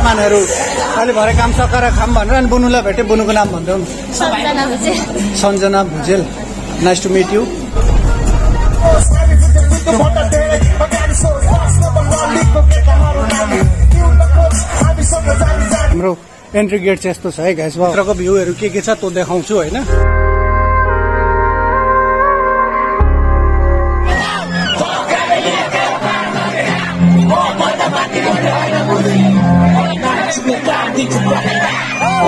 मानहरू अहिले भरे काम सकाएर खाम भनेर अनि बुनुलाई भेटे बुनुको नाम भन्दै हुन् Sanjana Bhujel nice to meet you हाम्रो एन्ट्री गेट चाहिँ यस्तो छ है गाइस भित्रको भ्यूहरू के छ त्यो देखाउँछु होइन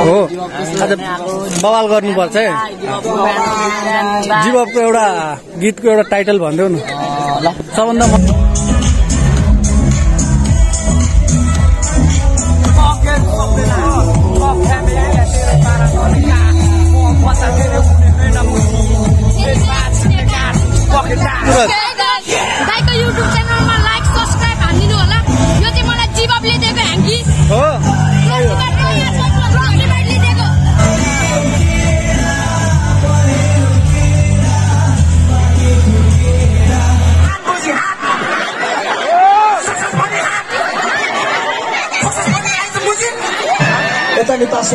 हो आज बवाल गर्नुपर्छ है जीवको एउटा गीतको एउटा टाइटल भन्देऊ न सबभन्दा युट्युब च्यानलमा लाइक सब्स्क्राइब हानिदिनु होला यो चाहिँ मलाई जीवले दिएको ह्याङ्की हो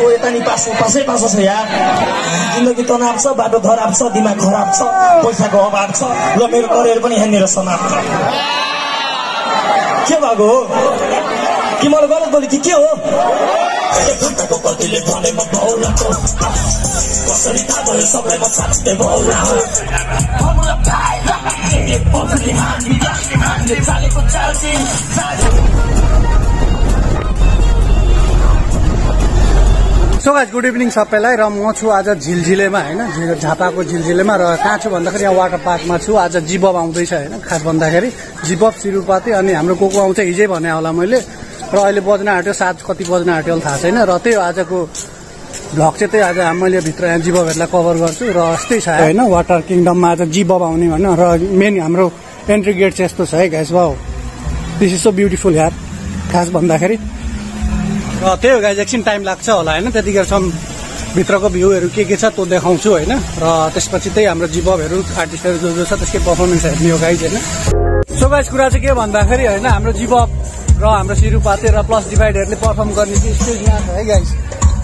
यता नि पासो पासै पासो छ यार जिन्दगी तनाव छ बाटो खराब छ दिमाग खराब छ पैसाको अभाव छ ल मेरो करियर पनि हेर्ने र समाप्त के भएको हो कि मलाई गलत बोले कि के हो सो गाइस गुड इभिनिङ सबैलाई र म छु आज झिलझिलेमा होइन झापाको झिलझिलेमा र कहाँ छु भन्दाखेरि यहाँ वाटर पार्कमा छु आज जिबब आउँदैछ होइन खास भन्दाखेरि जिबब सिरुपाती अनि हाम्रो को आउँछ हिजै भने होला मैले र अहिले बज्न आँट्यो 7 कति बज्न आँट्यो थाहा छैन र त्यही आजको भ्लग चाहिँ त्यही आज मैले भित्र यहाँ जिबबहरूलाई कभर गर्छु र यस्तै छ होइन वाटर किङडममा आज जिबब आउने होइन र मेन हाम्रो एन्ट्री गेट चाहिँ यस्तो छ है guys wow this is so beautiful यार खास भन्दाखेरि र त्यही हो गाइस एकछिन टाइम लाग्छ होला होइन त्यतिखेरसम्म भित्रको भ्यूहरू के छ त्यो देखाउँछु होइन र त्यसपछि त्यही हाम्रो जिबबहरू आर्टिस्टहरू जो छ त्यसकै पर्फर्मेन्स हेर्ने हो गाइस होइन सो गाइस कुरा चाहिँ के भन्दाखेरि होइन हाम्रो जिबब र हाम्रो सिरुपाते र प्लस डिभाइडहरूले पर्फर्म गर्ने चाहिँ स्टेज यहाँ छ है गाइस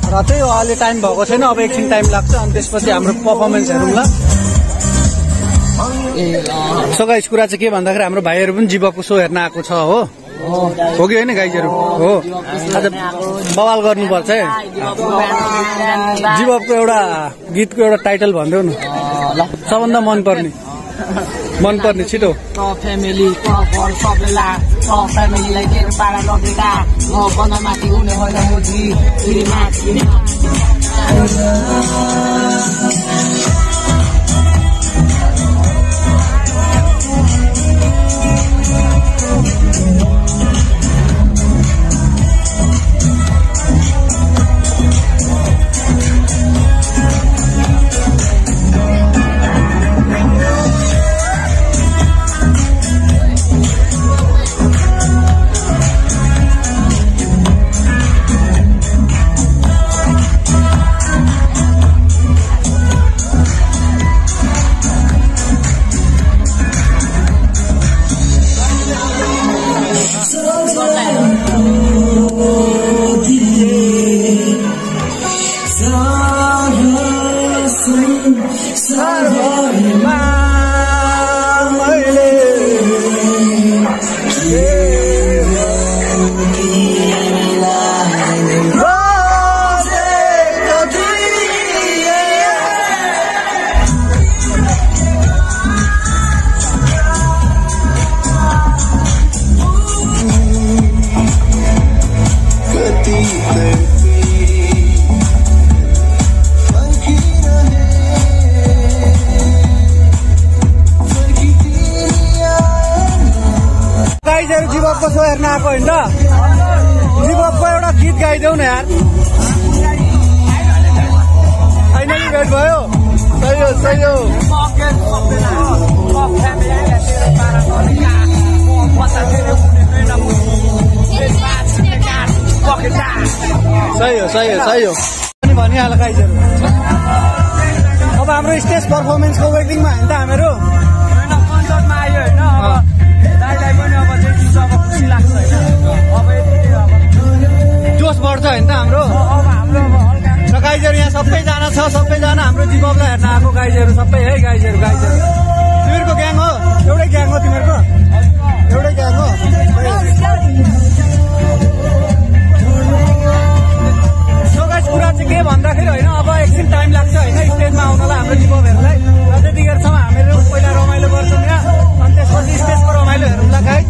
र त्यही हो अहिले टाइम भएको छैन अब एकछिन टाइम लाग्छ अनि त्यसपछि हाम्रो पर्फर्मेन्स हेरौँला सो गाइस कुरा चाहिँ के भन्दाखेरि हाम्रो भाइहरू पनि जिबबको सो हेर्न आएको छ हो कि होइन गाइजहरू हो आज बवाल गर्नुपर्छ है जिबबको एउटा गीतको एउटा टाइटल भन्देऊ न सबभन्दा मनपर्ने छिटो फ्यामिली फ्यामिलीलाई के पारा लगेका बनमाथि हुने होइन जिबबको सो हेर्न आएको होइन जिबबको एउटा गीत गाइदेऊ न यार फाइनली भेट भयो सही हो सही हो अनि भनिहाल गाइजहरू अब हाम्रो स्टेज पर्फर्मेन्सको वेटिङमा होइन त हामीहरू कन्सर्टमा आयो होइन दाइलाई पनि अब चाहिँ अब खुसी लाग्छ होइन अब जोस बढ्छ होइन त हाम्रो अब हाम्रो अब हल्का र गाइजहरू यहाँ सबैजना हाम्रो जिबबलाई हेर्न आएको गाइजहरू सबै है गाइजहरू तिमीहरूको ग्याङ हो एउटै ग्याङ हो तिमीहरूको एउटै ग्याङ हो कुरा चाहिँ के भन्दाखेरि होइन अब एकछिन टाइम लाग्छ होइन स्टेजमा आउनलाई हाम्रो जिबबहरूलाई र त्यतिखेरसम्म हामीहरू पहिला रमाइलो गर्छौँ यहाँ अनि त्यसपछि स्टेजको रमाइलो हेरौँला गाई र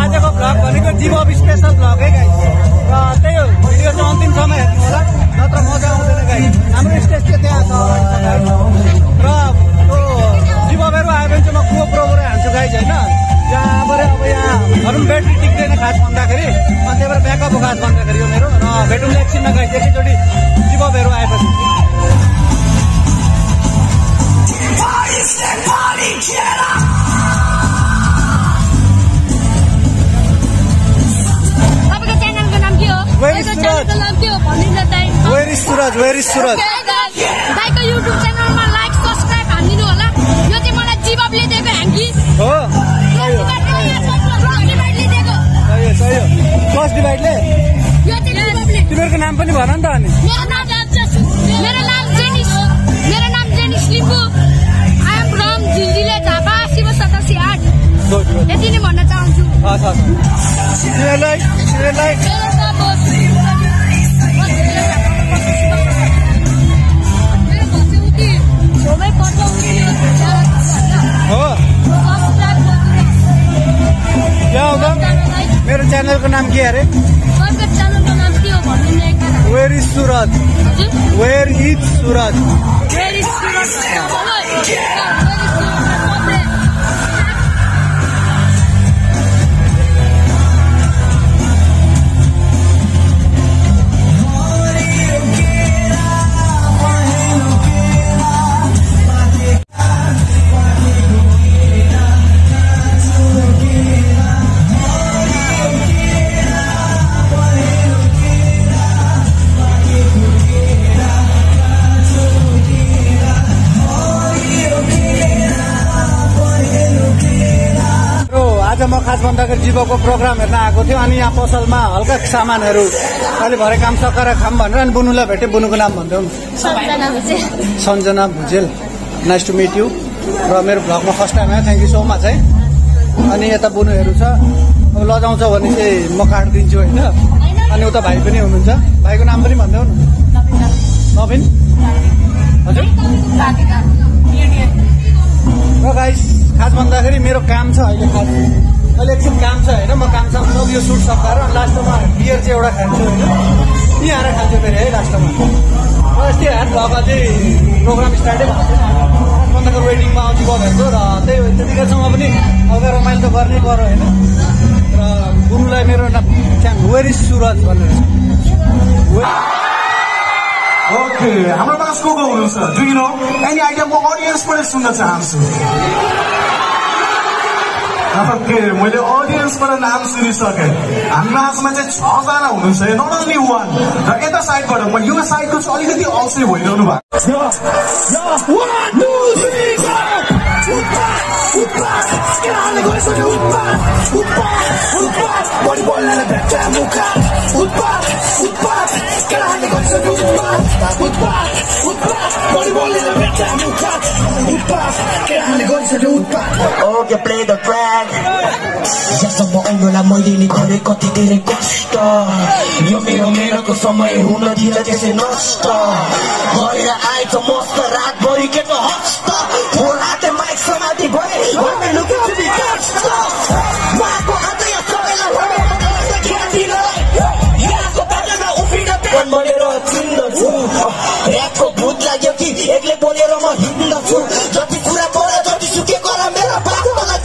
आजको भ्लग भनेको जिबब स्पेसल भ्लग है गाई र त्यही हो भिडियो चाहिँ अन्तिमसम्म हेर्नु होला नत्र मजा आउँदैन गाई हाम्रो स्टेज चाहिँ त्यहाँ छ र त्यो जिबबहरू आयो भने चाहिँ म प्रोग्राम हाल्छु गाई होइन यहाँबाट अब यहाँ भनौँ ब्याट्री टिक्दैन खास भन्दाखेरि अनि त्यही भएर ब्याकअप हो खास भन्दाखेरि हो मेरो र भेटौँ एकछिनमा गाई एकैचोटि जिबबहरू आएपछि तपाईँको च्यानलको नाम के हो? Where is Suraj? दाइको युट्युब च्यानलमा लाइक सब्सक्राइब हानिदिनु होला यो चाहिँ मलाई जिबबले दिएको ह्याङ्की हो सही हो फर्स्ट डिभाइडले यो चाहिँ जिबबले तिमीहरूको नाम पनि भन नि त अनि मेरो नाम Jenis Limbu I am from Jhiljhile Jhapa Shiv 87 यति नै भन्न चाहन्छु तिमीहरूलाई मेरो च्यानलको नाम के अरे वेयर इज सुरज म खास भन्दाखेरि जिबबको प्रोग्राम हेर्न आएको थियो अनि यहाँ पसलमा हल्का सामानहरू अहिले भरे काम सकाएर खाम भनेर अनि बुनुलाई भेटेँ बुनुको नाम भन्दै Sanjana Bhujel nice to meet you र मेरो भ्लगमा फर्स्ट टाइम आयो थ्याङ्क यू सो मच है अनि यता बुनुहरू छ अब लजाउँछ भने चाहिँ म काटिदिन्छु होइन अनि उता भाइ पनि हुनुहुन्छ भाइको नाम पनि भन्दै न नवीन हजुर र गाइस खास भन्दाखेरि मेरो काम छ अहिले अहिले एकछिन काम छ होइन म काम सब यो सुट सकाएर लास्टमा बियर चाहिँ एउटा खान्छु होइन यहीँ आएर खान्छु फेरि है लास्टमा र यस्तै भ्लग अझै प्रोग्राम स्टार्टै भएको छैन भन्दाखेरि वेडिङमा आउँछु गएको र त्यतिखेरसम्म पनि हल्का रमाइलो त गर्नै पर्यो होइन र गुरुलाई मेरो वेयर इज सुरज भनेर ओके हाम्रो पास को हुनुहुन्छ do you know any idea म अडियन्सबाट सुन्न चाहन्छु ओके मैले अडियन्सबाट नाम सुनिसकेँ हाम्रो माझमा चाहिँ 6 जना हुनुहुन्छ नट ओन्ली वान र यता साइडबाट म यो साइडको चाहिँ अलिकति अल्छी भइरहनु Okay, play the track. जसम्म आउनुलाई मैले नि गरेँ कति धेरै कष्ट यो मेरो समय हुन दिल त्यसै नष्ट गरेर आएछ मस्त रातभरि के त हस्त फोन हाते माइक समाति भए माको हात यहाँ सबैलाई यहाँको बाटोमा उफ्रिन बनेर चिन्दछु ऱ्यापको भूत लाग्यो कि एक्लै बोलेर म हिँड्दछु जति कुरा बोला जति सुके गरा मेरो बाटोलाई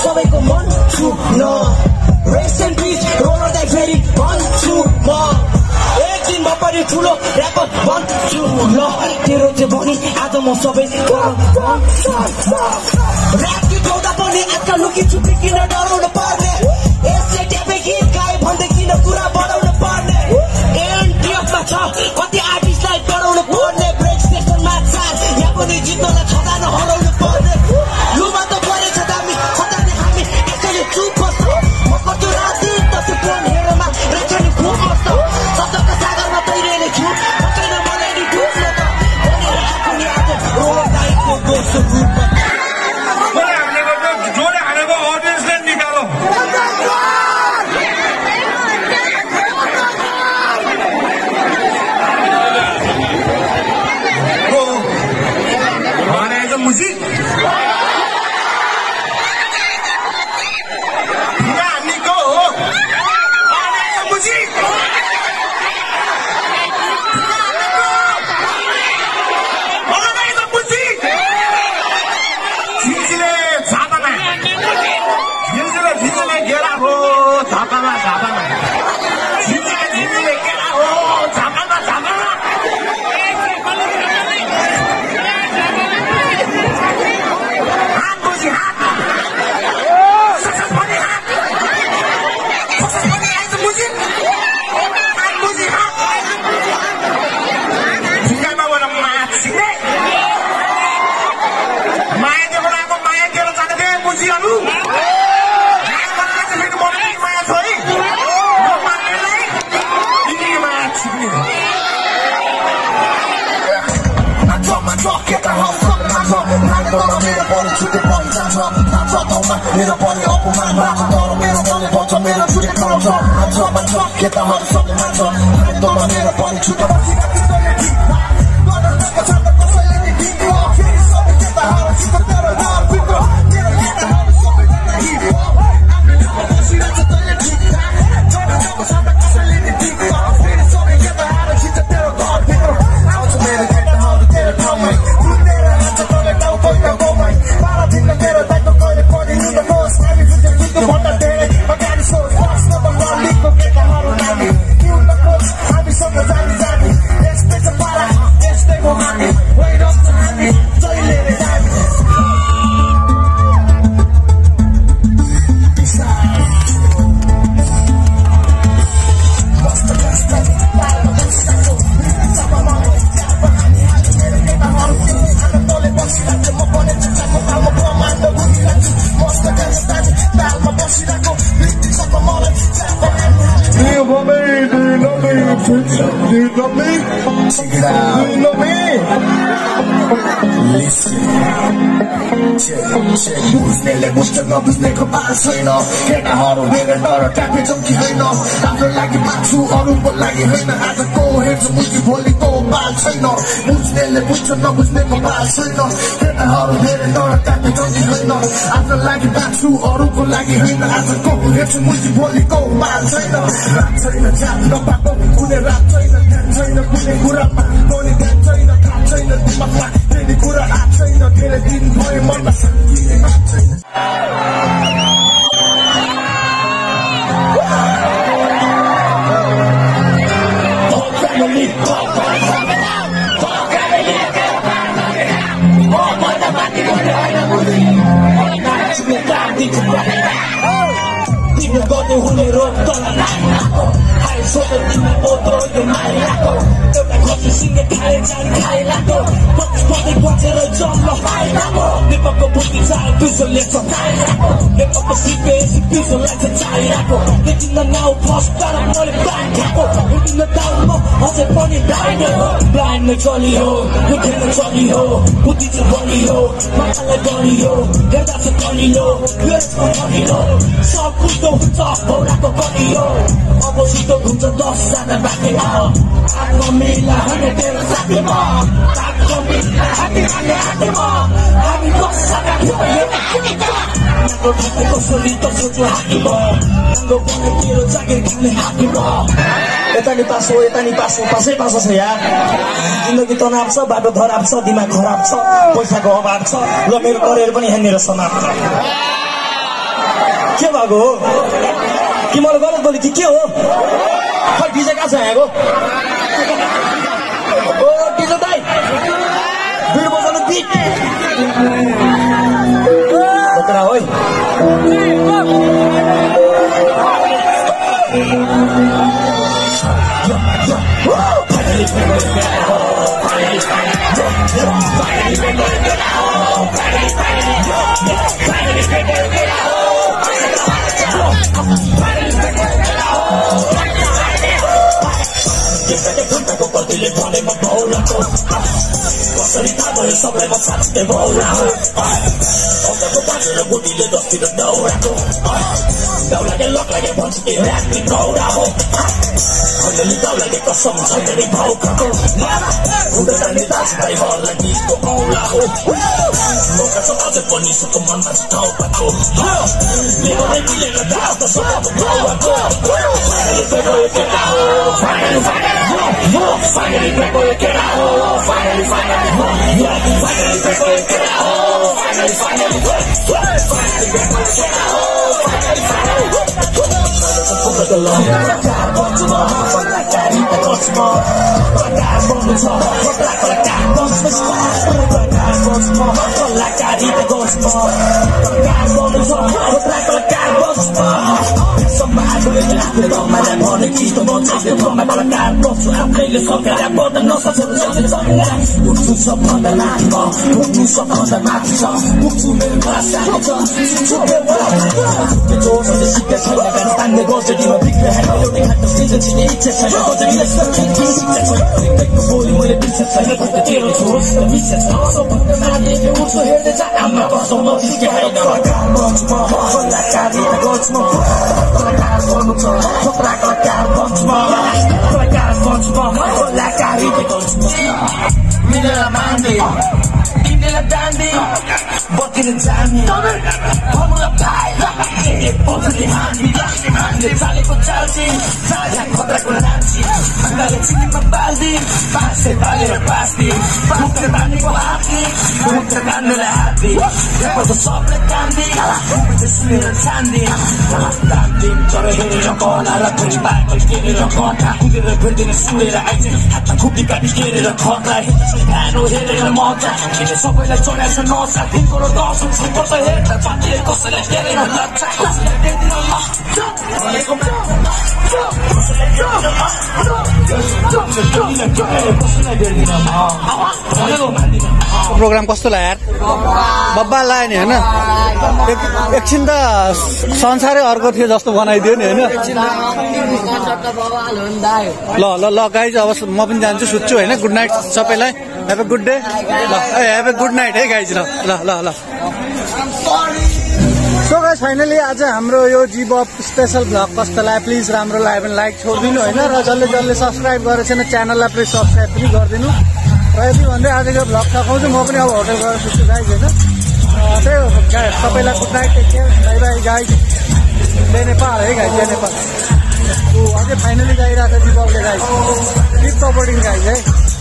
सबैको मन छु न रेस्ट एन्ड पिस रोलर दाइ फेरि भन्छु ठुलो ऱ्यापर भन्छु ल तेरो चाहिँ भनी आज म सबै ऱ्याप गीत गाउँदा पनि आजकल लुकी छुपी किन डराउनु पर्ने यसले ट्यापे गीत गाए भन्दै किन कुरा बढाउनु पर्ने एनटिएफमा छ कति आर्टिस्टलाई डराउनु पर्ने ब्रेक स्टेसनमा चार यहाँ पनि जित्नलाई छँदा नहराउनु पर्ने लुमा त परेछ दामी खताने हामी यसैले चुप बस्छ म गर्छु राजनीति त्यो फोन हेरेमा रेचनी खुब बस्छ शब्दको सागरमा तैरेले छु कसैन मलाई नि डुब्न त भनेर आफूले आज रोगाइको दोस्रो रूपमा जोडे हानेको अडियन्सले निकालो मुझी निको मुझी झिल्झिले झापामा झिल्झिले गेरा हो झापामा झिल्झिले गेरा हो झापामा मेरो पनि अपमान भएको तर मेरो पनि बन्छ मेरो छुटे कराउँछ मान्छ केटाहरू सबले मान्छ तर मेरो पनि छुटे बुझ्नेले बुझ्छ नबुझ्नेको बाल छैन केटाहरू मेरो डर ट्यापे चौकी होइन आफ्नो लागि माग्छु अरूको लागि होइन आजको हेर्छु बुझी भोलिको बाल छैन बुझ्नेले बुझ्छ नबुझ्नेको बाल छैन केटाहरू मेरो डर ट्यापे चौकी होइन आफ्नो लागि माग्छु अरूको लागि होइन आजको हेर्छु बुझी भोलिको बाल छैन रात छैन जात नपाएको कुनै रात छैन ध्यान छैन कुनै कुरामा पनि ध्यान छैन थाहा छैन दिमागमा तेनी कुरा आएको छैन धेरै दिन भयो मनमा शान्ति छैन गर्दै हुने रोग एउटा खसी सिङ्गे खाए जान खाइलाको पदै बचेर जम्ल नेपालको बुद्धि चाहे पिसोले चकाइराको नेपालको सिपेसी पिसोलाई चाहिँ चाहिरहेको देखिन्न नाउ फर्स्ट तर मैले ब्लाइन्ड खाएको देखिन्न टाउनमा अझै पनि ब्लाइन्ड हो ब्लाइन्डमै चलियो यो खेल्न चलियो बुद्धि चाहिँ बलियो माछालाई बलियो हेर्दा चाहिँ कलियो यसमा कलियो सब कुदो हुन्छ भौराको कलियो अब सिधो घुम्छ 10 जना बाँकी आफ्नो मिला हने तेरो साथीमा आफ्नो मिला हामी हामी 10 जना कसरी त सोच्नु हाकिमा नाङ्गो बने तेरो जागिर खाने हाकिमा यता नि पास हो पासै पास छ यार जिन्दगी तनाव छ बाटो खराब छ दिमाग खराब छ पैसाको अभाव छ ल मेरो करियर पनि यहाँनिर समाप्त के भएको हो कि मलाई गलत बोली कि के हो खै डिजे कहाँ छ यहाँको ओ डिजो दाइ बिड बजाउनु बिट बकरा होय सबैलाई म साथै बोलाऊ अन्तको बाजेर बुढीले दस्तिर दौडाको दाउलाले लकलाले भन्छ के राख्ने गौरा हो खण्डली दाउलाले कसम छैन भाउ खाको उता जाने दाजुभाइ भरलाई गीतको औला हो मौका छ अझै पनि सुको मनमा छ ठाउँ पाएको लेखोले मिलेर दाउ त सबको गौराको Finally, people, get out! Finally, programme कस्तो लाग्यो यार बब्बा लाग्यो नि हैन एकछिन त संसारै अर्को थियो जस्तो बनाइदियो नि हैन ल ल ल गाइज अब म पनि जान्छु सुत्छु हैन गुड नाइट सबैलाई हेभ अ गुड डे ल हेभ अ गुड नाइट है गाइज ल ल ल सो गाइज फाइनली आज हाम्रो यो जीबब स्पेशल भ्लग कस्तो लाग्यो प्लिज राम्रो लाग्यो भने लाइक छोडिदिनु हैन र जसले जसले सब्स्क्राइब गरेको छैन च्यानललाई प्लिज सब्स्क्राइब पनि गरिदिनु र यति भन्दै आजको भ्लग सकाउँछु म पनि अब होटल गएर सुत्छु गाइज हैन त्यही हो गाइज सबैलाई good night take care bye bye guys जय नेपाल है गाइज जय नेपाल अझै फाइनली गइरहेको छ जीबबले गाइज किप सपोर्टिङ गाइज है